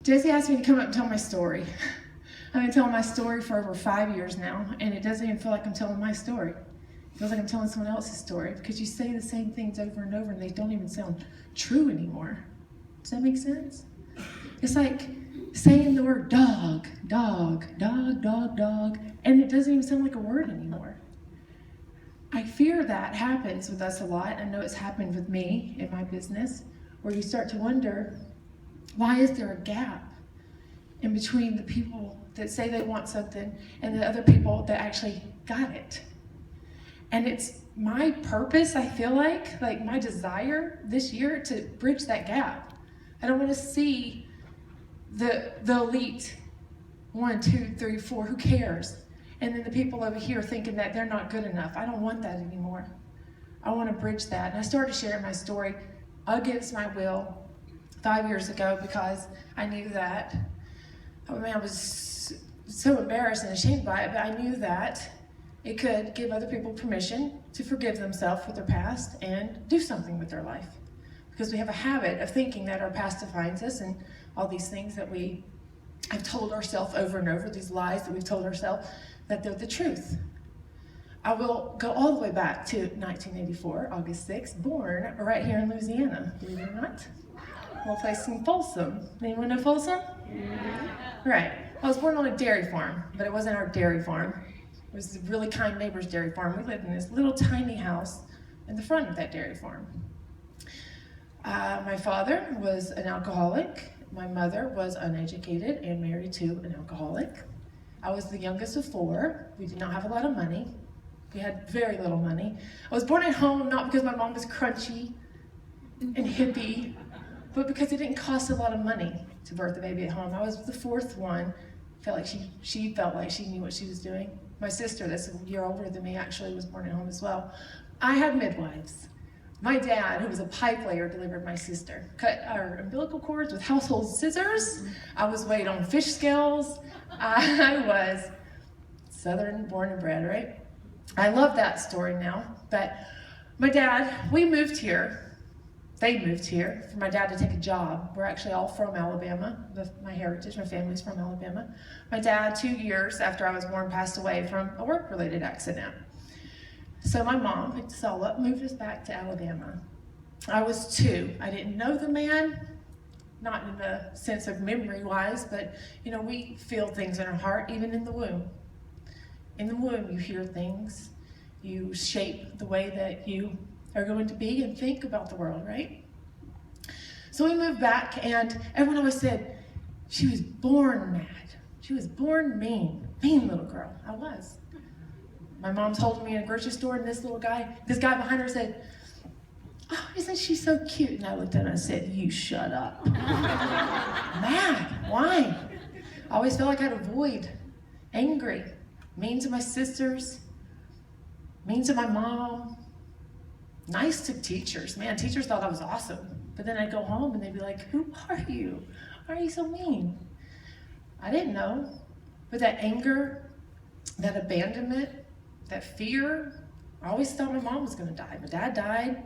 Jesse asked me to come up and tell my story. I've been telling my story for over 5 years now, and it doesn't even feel like I'm telling my story. It feels like I'm telling someone else's story, because you say the same things over and over and they don't even sound true anymore. Does that make sense? It's like saying the word dog, dog, dog, dog, dog, and it doesn't even sound like a word anymore. I fear that happens with us a lot. I know it's happened with me in my business, where you start to wonder, why is there a gap in between the people that say they want something and the other people that actually got it? And it's my purpose, I feel like my desire this year to bridge that gap. I don't want to see the elite 1, 2, 3, 4, who cares? And then the people over here thinking that they're not good enough. I don't want that anymore. I want to bridge that. And I started sharing my story against my will 5 years ago, because I knew that, I was so embarrassed and ashamed by it, but I knew that it could give other people permission to forgive themselves for their past and do something with their life. Because we have a habit of thinking that our past defines us, and all these things that we have told ourselves over and over, these lies that we've told ourselves, that they're the truth. I will go all the way back to 1984, August 6th, born right here in Louisiana, believe it or not. A little place in Folsom. Anyone know Folsom? Mm-hmm. Right. I was born on a dairy farm, but it wasn't our dairy farm. It was a really kind neighbor's dairy farm. We lived in this little tiny house in the front of that dairy farm. My father was an alcoholic. My mother was uneducated and married to an alcoholic. I was the youngest of 4. We did not have a lot of money. We had very little money. I was born at home not because my mom was crunchy and hippie, but because it didn't cost a lot of money to birth a baby at home. I was the 4th one. Felt like she felt like she knew what she was doing. My sister, that's a year older than me, actually was born at home as well. I had midwives. My dad, who was a pipe layer, delivered my sister. Cut our umbilical cords with household scissors. I was weighed on fish scales. I was Southern born and bred, right? I love that story now. But my dad, we moved here. They moved here for my dad to take a job. We're actually all from Alabama. My heritage, my family's from Alabama. My dad, 2 years after I was born, passed away from a work-related accident. So my mom picked us all up, moved us back to Alabama. I was 2. I didn't know the man, not in the sense of memory-wise, but we feel things in our heart, even in the womb. In the womb, you hear things. You shape the way that you are going to be and think about the world, right? So we moved back, and everyone always said, she was born mad. She was born mean little girl. I was. My mom's holding me in a grocery store, and this guy behind her said, "Oh, isn't she so cute?" And I looked at her and I said, "You shut up." Mad, why? I always felt like I had a void, angry, mean to my sisters, mean to my mom, nice to teachers. Man, teachers thought I was awesome. But then I'd go home and they'd be like, "Who are you? Why are you so mean?" I didn't know. But that anger, that abandonment, that fear, I always thought my mom was going to die. My dad died.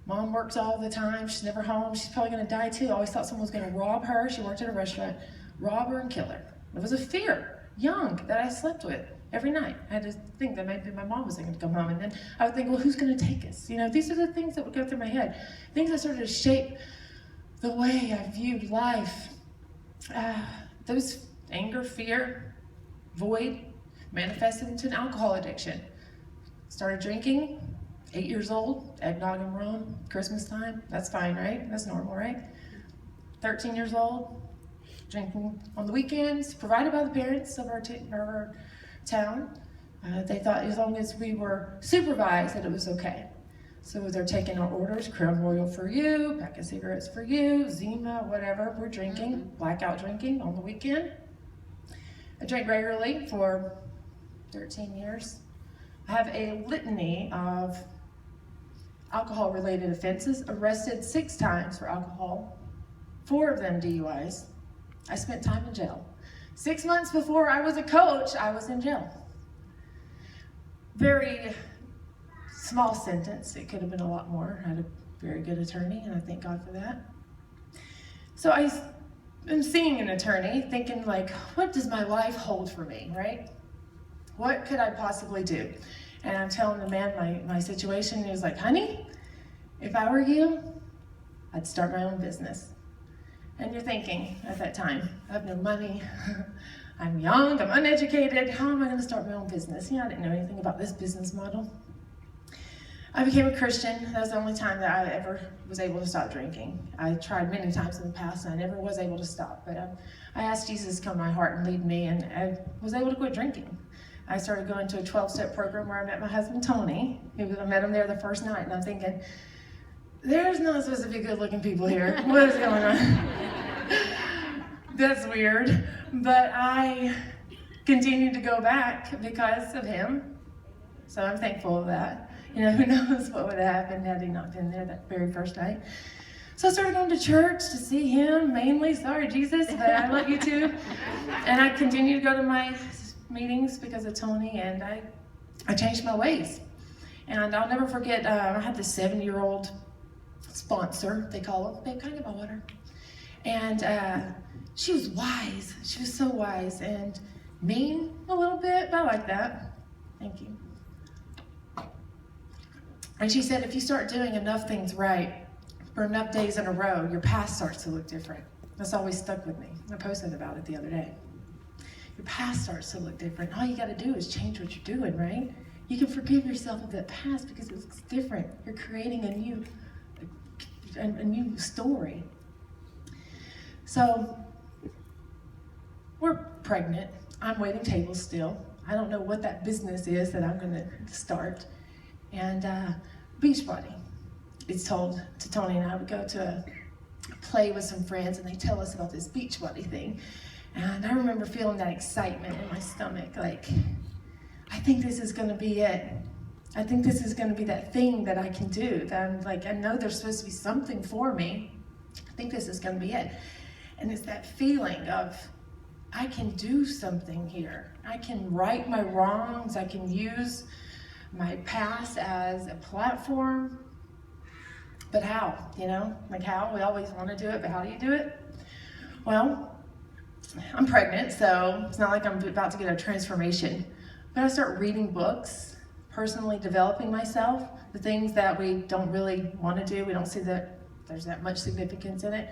Mom works all the time. She's never home. She's probably going to die too. I always thought someone was going to rob her. She worked at a restaurant, rob her and kill her. It was a fear, young, that I slept with every night. I had to think that maybe my mom was going to come home. And then I would think, well, who's going to take us? These are the things that would go through my head. Things that started to shape the way I viewed life. Those anger, fear, void, manifested into an alcohol addiction. Started drinking, 8 years old, eggnog and rum, Christmas time. That's fine, right? That's normal, right? 13 years old, drinking on the weekends, provided by the parents of our town. They thought as long as we were supervised that it was okay. So they're taking our orders, Crown Royal for you, pack of cigarettes for you, Zima, whatever. We're drinking, blackout drinking on the weekend. I drank regularly for 13 years. I have a litany of alcohol-related offenses, arrested 6 times for alcohol, 4 of them DUIs. I spent time in jail. 6 months before I was a coach, I was in jail. Very small sentence. It could have been a lot more. I had a very good attorney, and I thank God for that. So I I'm seeing an attorney thinking like, what does my life hold for me, right? What could I possibly do? And I'm telling the man my situation, and he was like, honey, if I were you, I'd start my own business. And you're thinking at that time, I have no money, I'm young, I'm uneducated, how am I going to start my own business? I didn't know anything about this business model. I became a Christian. That was the only time that I ever was able to stop drinking. I tried many times in the past and I never was able to stop, but I asked Jesus to come to my heart and lead me, and I was able to quit drinking. I started going to a 12-step program where I met my husband, Tony. I met him there the first night, and I'm thinking, there's not supposed to be good-looking people here. What is going on? That's weird. But I continued to go back because of him. So I'm thankful of that. Who knows what would have happened had he not been there that very first night. So I started going to church to see him, mainly. Sorry, Jesus, but I love you too. And I continued to go to my meetings because of Tony, and I changed my ways. And I'll never forget, I had this 7-year-old sponsor, they call him. Babe, can I get my water? And she was wise. She was so wise and mean a little bit, but I like that. Thank you. And she said, if you start doing enough things right for enough days in a row, your past starts to look different. That's always stuck with me. I posted about it the other day. Your past starts to look different. All you got to do is change what you're doing, right? You can forgive yourself of that past because it looks different. You're creating a new story. So we're pregnant. I'm waiting tables still. I don't know what that business is that I'm going to start. And Beachbody. It's told to Tony and I would go to a play with some friends, and they tell us about this Beachbody thing. And I remember feeling that excitement in my stomach, like, I think this is going to be it. I think this is going to be that thing that I can do. That I'm like, I know there's supposed to be something for me. I think this is going to be it. And it's that feeling of, I can do something here. I can right my wrongs. I can use my past as a platform. But how? Like how? We always want to do it, but how do you do it? Well, I'm pregnant, so it's not like I'm about to get a transformation. But I start reading books, personally developing myself, the things that we don't really want to do. We don't see that there's that much significance in it.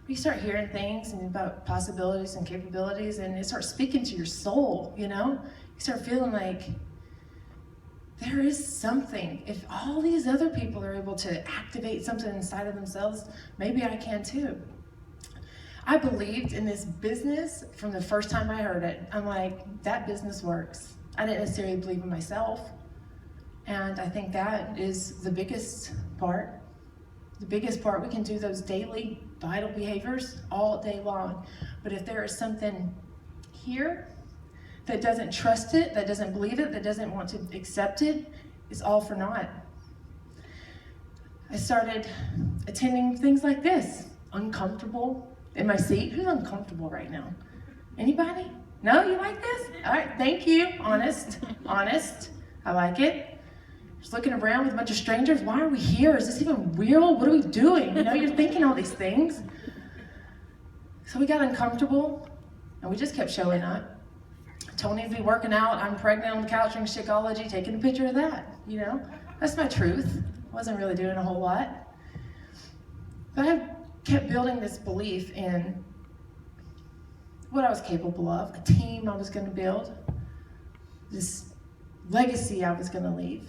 You start hearing things and about possibilities and capabilities, and it starts speaking to your soul, You start feeling like there is something. If all these other people are able to activate something inside of themselves, maybe I can too. I believed in this business from the first time I heard it. I'm like, that business works. I didn't necessarily believe in myself. And I think that is the biggest part. The biggest part, we can do those daily vital behaviors all day long. But if there is something here that doesn't trust it, that doesn't believe it, that doesn't want to accept it, it's all for naught. I started attending things like this, uncomfortable in my seat. Who's uncomfortable right now? Anybody? No, you like this? All right, thank you. Honest. I like it. Just looking around with a bunch of strangers. Why are we here? Is this even real? What are we doing? You're thinking all these things. So we got uncomfortable, and we just kept showing up. Tony'd be working out. I'm pregnant on the couch in Shakeology, taking a picture of that. That's my truth. Wasn't really doing a whole lot. But I kept building this belief in what I was capable of, a team I was going to build, this legacy I was going to leave.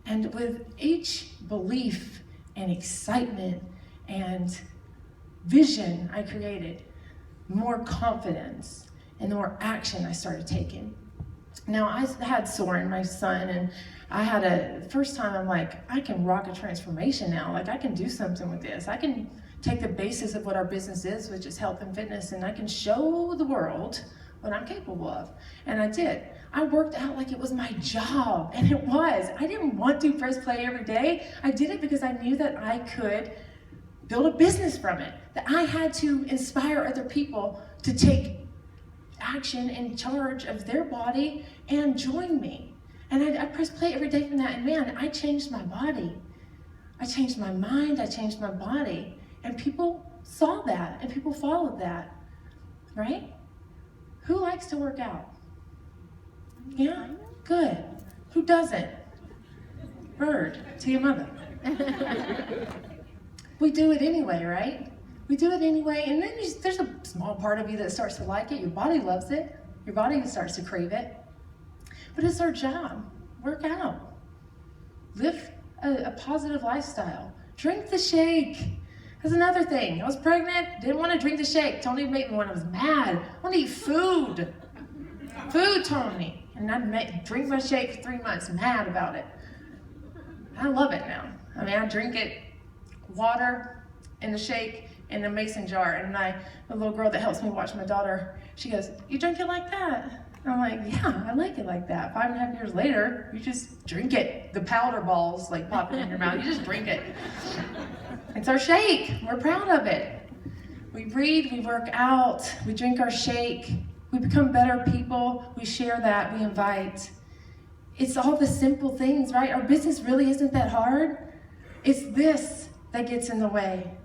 And with each belief and excitement and vision I created, more confidence and the more action I started taking. Now, I had Soren, my son, and first time I'm like, I can rock a transformation now. Like, I can do something with this. I can take the basis of what our business is, which is health and fitness, and I can show the world what I'm capable of. And I did. I worked out like it was my job, and it was. I didn't want to press play every day. I did it because I knew that I could build a business from it, that I had to inspire other people to take action in charge of their body and join me. And I pressed play every day from that, and man, I changed my body. I changed my mind, I changed my body. And people saw that and people followed that, right? Who likes to work out? Yeah, good. Who doesn't? Bird, to your mother. We do it anyway, right? We do it anyway, and then there's a small part of you that starts to like it. Your body loves it. Your body starts to crave it. But it's our job. Work out. Live a positive lifestyle. Drink the shake. That's another thing. I was pregnant, didn't want to drink the shake. Tony made me when I was mad. I want to eat food. Food, Tony. And I'd drink my shake for 3 months, mad about it. I love it now. I mean, I drink it, water in the shake in a mason jar. And the little girl that helps me watch my daughter, she goes, "You drink it like that?" And I'm like, "Yeah, I like it like that." 5.5 years later, you just drink it. The powder balls like popping in your mouth, you just drink it. It's our shake. We're proud of it. We read, we work out, we drink our shake, we become better people, we share that, we invite. It's all the simple things, right? Our business really isn't that hard. It's this that gets in the way.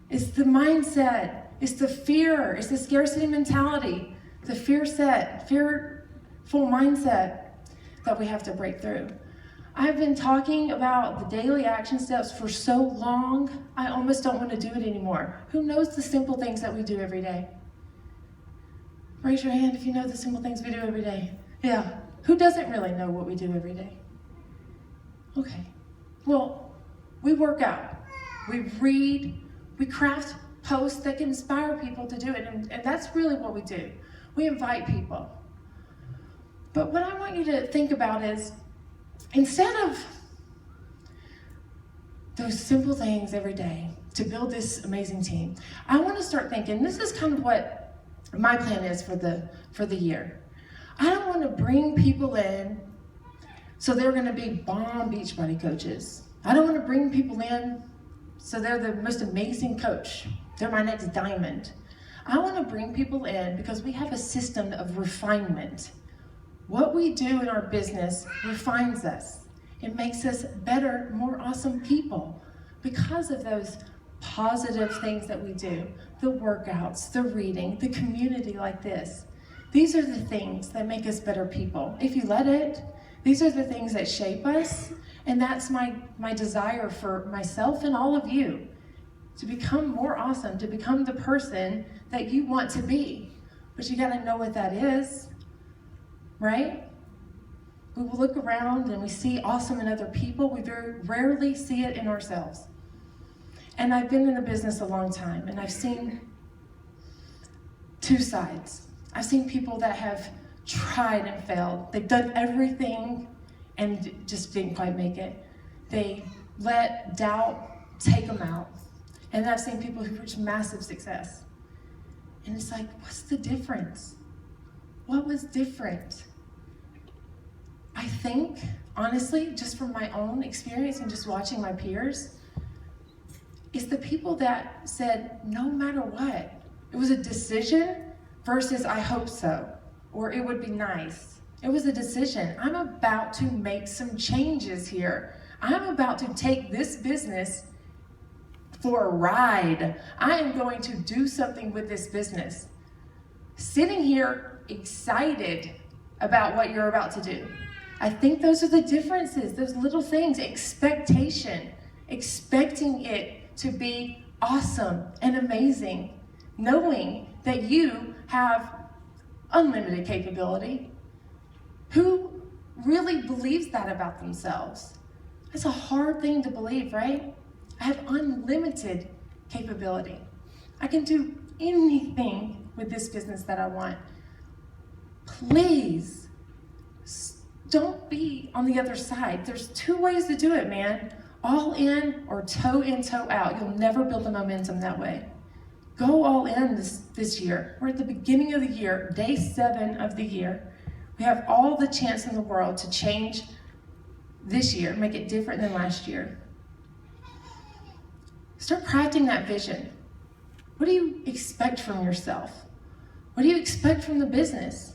It's the mindset. It's the fear. It's the scarcity mentality. The fearful mindset that we have to break through. I've been talking about the daily action steps for so long, I almost don't want to do it anymore. Who knows the simple things that we do every day? Raise your hand if you know the simple things we do every day. Yeah. Who doesn't really know what we do every day? Okay. Well, we work out, we read, we craft posts that can inspire people to do it, and that's really what we do. We invite people. But what I want you to think about is, instead of those simple things every day to build this amazing team, I want to start thinking, this is kind of what my plan is for the year. I don't want to bring people in so they're going to be bomb Beachbody coaches. I don't want to bring people in so they're the most amazing coach. They're my next diamond. I want to bring people in because we have a system of refinement. What we do in our business refines us. It makes us better, more awesome people because of those positive things that we do. The workouts, the reading, the community like this. These are the things that make us better people. If you let it, these are the things that shape us. And that's my desire for myself and all of you, to become more awesome, to become the person that you want to be. But you gotta know what that is, right? We will look around and we see awesome in other people. We very rarely see it in ourselves. And I've been in the business a long time, and I've seen two sides. I've seen people that have tried and failed. They've done everything and just didn't quite make it. They let doubt take them out. And I've seen people who reach massive success. And it's like, what's the difference? What was different? I think, honestly, just from my own experience and just watching my peers, it's the people that said, no matter what. It was a decision versus I hope so, or it would be nice. It was a decision. I'm about to make some changes here. I'm about to take this business for a ride. I am going to do something with this business. Sitting here excited about what you're about to do. I think those are the differences, those little things. Expectation, expecting it to be awesome and amazing, knowing that you have unlimited capability. Who really believes that about themselves? That's a hard thing to believe, right? I have unlimited capability. I can do anything with this business that I want. Please, don't be on the other side. There's two ways to do it, man. All in or toe in, toe out. You'll never build the momentum that way. Go all in this year. We're at the beginning of the year, day 7 of the year. We have all the chance in the world to change this year, make it different than last year. Start crafting that vision. What do you expect from yourself? What do you expect from the business?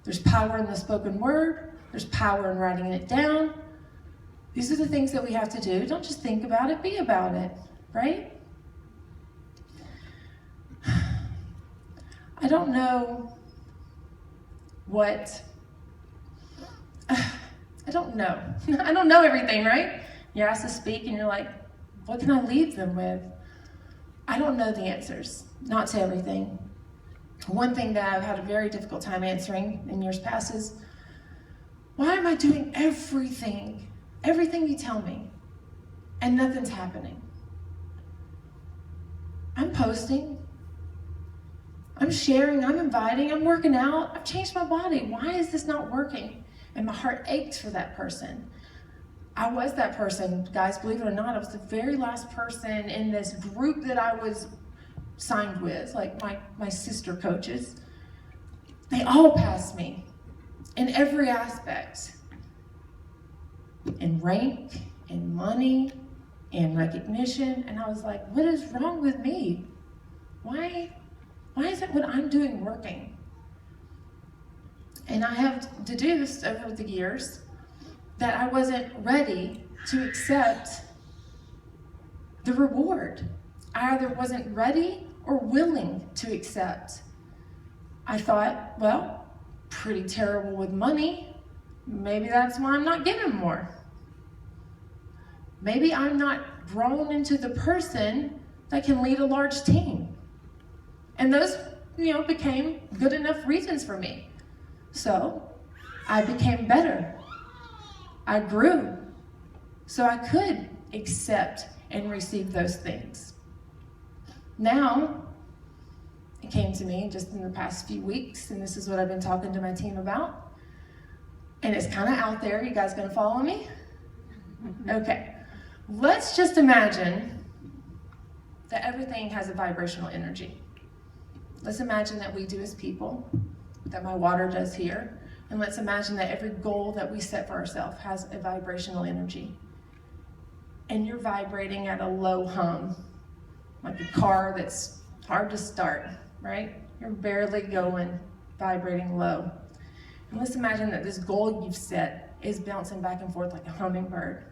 There's power in the spoken word. There's power in writing it down. These are the things that we have to do. Don't just think about it, be about it, right? I don't know what, I don't know. I don't know everything, right? You're asked to speak and you're like, what can I leave them with? I don't know the answers, not to everything. One thing that I've had a very difficult time answering in years past is, why am I doing everything you tell me, and nothing's happening? I'm posting, I'm sharing, I'm inviting, I'm working out, I've changed my body. Why is this not working? And my heart aches for that person. I was that person, guys, believe it or not. I was the very last person in this group that I was signed with, like my sister coaches. They all passed me in every aspect. In rank, in money, in recognition. And I was like, what is wrong with me? Why isn't what I'm doing working? And I have deduced over the years that I wasn't ready to accept the reward. I either wasn't ready or willing to accept. I thought, well, pretty terrible with money. Maybe that's why I'm not getting more. Maybe I'm not grown into the person that can lead a large team. And those, became good enough reasons for me. So I became better. I grew so I could accept and receive those things. Now, it came to me just in the past few weeks, and this is what I've been talking to my team about. And it's kind of out there. You guys gonna follow me? Okay. Let's just imagine that everything has a vibrational energy. Let's imagine that we do as people, that my water does here. And let's imagine that every goal that we set for ourselves has a vibrational energy. And you're vibrating at a low hum, like a car that's hard to start, right? You're barely going, vibrating low. And let's imagine that this goal you've set is bouncing back and forth like a hummingbird.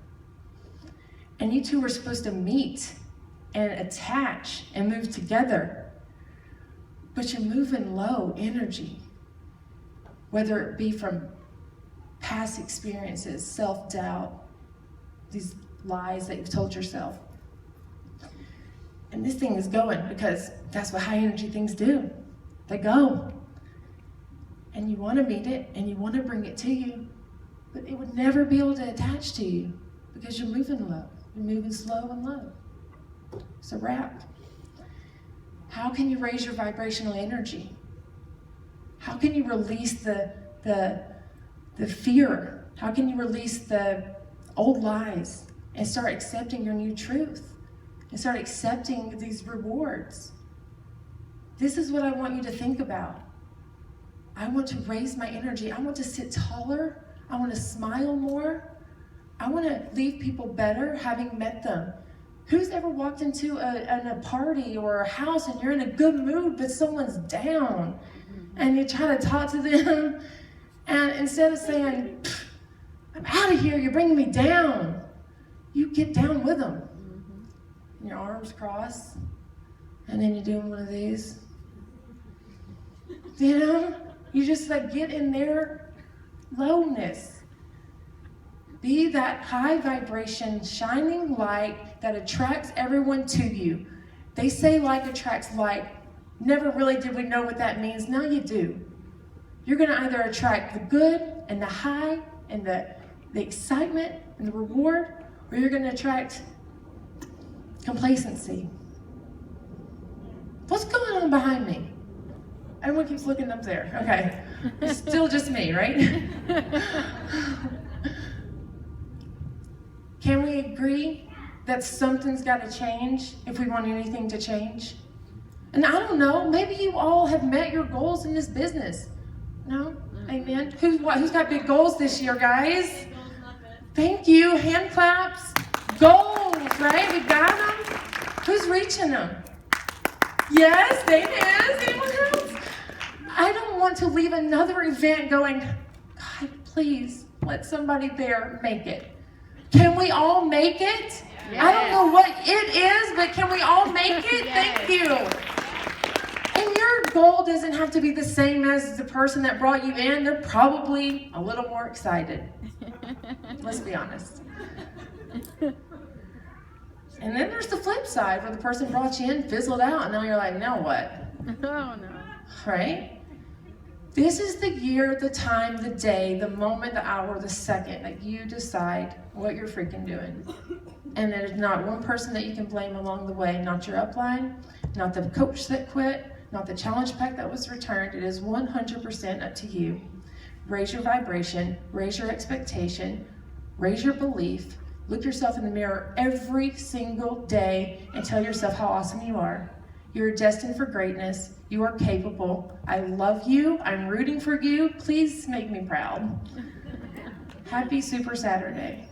And you two are supposed to meet and attach and move together. But you're moving low energy. Whether it be from past experiences, self-doubt, these lies that you've told yourself. And this thing is going because that's what high energy things do. They go. And you want to meet it and you want to bring it to you, but it would never be able to attach to you because you're moving low. You're moving slow and low. It's a wrap. How can you raise your vibrational energy? How can you release the fear? How can you release the old lies and start accepting your new truth and start accepting these rewards? This is what I want you to think about. I want to raise my energy. I want to sit taller. I want to smile more. I want to leave people better having met them. Who's ever walked into a party or a house and you're in a good mood, but someone's down? And you try to talk to them, and instead of saying, I'm out of here, you're bringing me down, you get down with them. And your arms cross, and then you're doing one of these. You just get in their lowness. Be that high vibration, shining light that attracts everyone to you. They say like attracts like. Never really did we know what that means. Now you do. You're going to either attract the good and the high and the excitement and the reward, or you're going to attract complacency. What's going on behind me? Everyone keeps looking up there. Okay. It's still just me, right? Can we agree that something's got to change if we want anything to change? And I don't know, maybe you all have met your goals in this business. No? Amen? Who's got big goals this year, guys? Thank you. Hand claps. Goals, right? We got them. Who's reaching them? Yes, they is. Anyone else? I don't want to leave another event going, God, please let somebody there make it. Can we all make it? Yes. I don't know what it is, but can we all make it? Yes. Thank you. And you're goal doesn't have to be the same as the person that brought you in. They're probably a little more excited. Let's be honest. And then there's the flip side where the person brought you in, fizzled out, and now you're like, now what? Oh no. Right? This is the year, the time, the day, the moment, the hour, the second that you decide what you're freaking doing. And there's not one person that you can blame along the way, not your upline, not the coach that quit, not the challenge pack that was returned. It is 100% up to you. Raise your vibration, raise your expectation, raise your belief. Look yourself in the mirror every single day and tell yourself how awesome you are. You're destined for greatness. You are capable. I love you. I'm rooting for you. Please make me proud. Happy Super Saturday.